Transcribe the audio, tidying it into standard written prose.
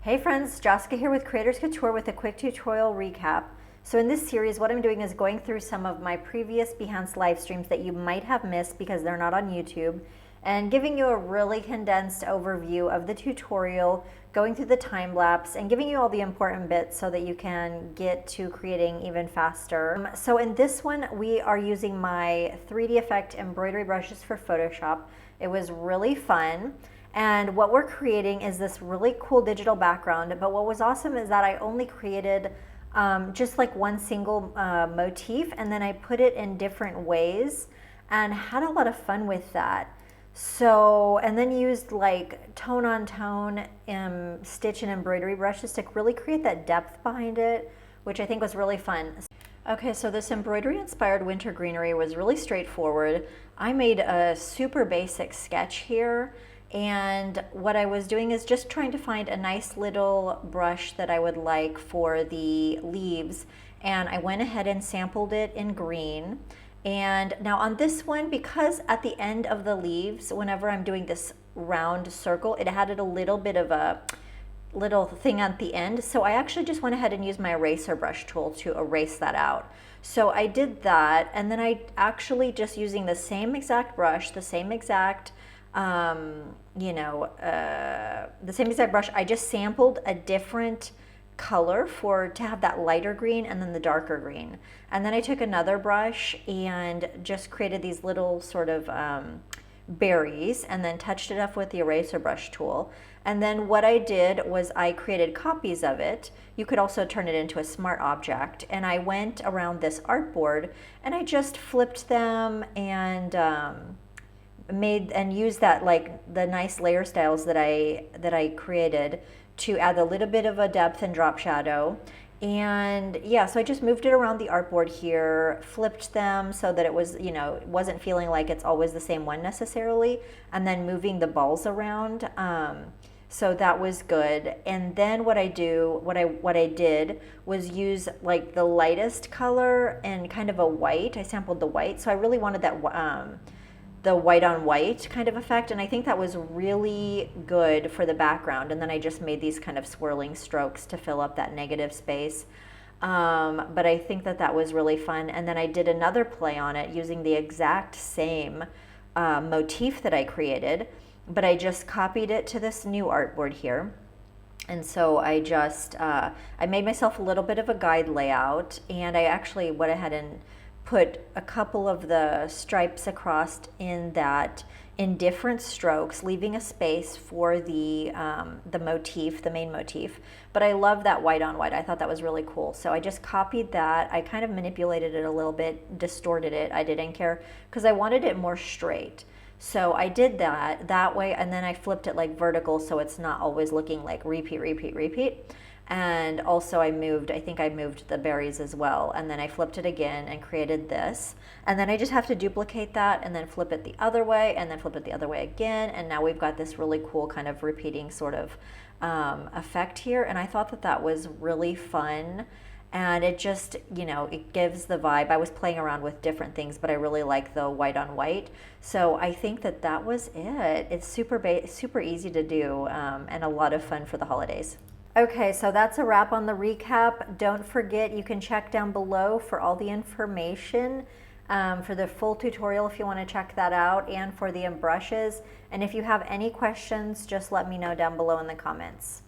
Hey friends, Jessica here with Creators Couture with a quick tutorial recap. So in this series, what I'm doing is going through some of my previous Behance live streams that you might have missed because they're not on YouTube, and giving you a really condensed overview of the tutorial, going through the time lapse, and giving you all the important bits so that you can get to creating even faster. So in this one, we are using my 3D Effect embroidery brushes for Photoshop. It was really fun. And what we're creating is this really cool digital background, but what was awesome is that I only created just like one single motif, and then I put it in different ways and had a lot of fun with that. So, and then used like tone on tone stitch and embroidery brushes to really create that depth behind it, which I think was really fun. Okay, so this embroidery inspired winter greenery was really straightforward. I made a super basic sketch here. And what I was doing is just trying to find a nice little brush that I would like for the leaves. And I went ahead and sampled it in green. And now on this one, because at the end of the leaves, whenever I'm doing this round circle, it had a little bit of a little thing at the end. So I actually just went ahead and used my eraser brush tool to erase that out. So I did that. And then I actually just using the same exact brush, the same exact the same exact brush, I just sampled a different color to have that lighter green and then the darker green. And then I took another brush and just created these little sort of berries and then touched it up with the eraser brush tool. And then what I did was I created copies of it. You could also turn it into a smart object. And I went around this artboard and I just flipped them and used that, like the nice layer styles that I created to add a little bit of a depth and drop shadow. And yeah, so I just moved it around the artboard here, flipped them so that it was, it wasn't feeling like it's always the same one necessarily, and then moving the balls around. So that was good. And then what I did was use like the lightest color and kind of a white. I sampled the white, so I really wanted that the white on white kind of effect, and I think that was really good for the background. And then I just made these kind of swirling strokes to fill up that negative space. But I think that was really fun. And then I did another play on it using the exact same motif that I created, but I just copied it to this new artboard here. And so I just, I made myself a little bit of a guide layout, and I actually went ahead and put a couple of the stripes across in different strokes, leaving a space for the motif, the main motif. But I love that white on white. I thought that was really cool. So I just copied that. I kind of manipulated it a little bit, distorted it. I didn't care because I wanted it more straight. So I did that way, and then I flipped it like vertical so it's not always looking like repeat, repeat, repeat. And also I think I moved the berries as well, and then I flipped it again and created this, and then I just have to duplicate that and then flip it the other way and then flip it the other way again, and now we've got this really cool kind of repeating sort of effect here. And I thought that was really fun, and it just, it gives the vibe. I was playing around with different things, but I really like the white on white. So I think that was it. It's super easy to do, and a lot of fun for the holidays. Okay, so that's a wrap on the recap. Don't forget, you can check down below for all the information for the full tutorial if you want to check that out, and for the brushes. And if you have any questions, just let me know down below in the comments.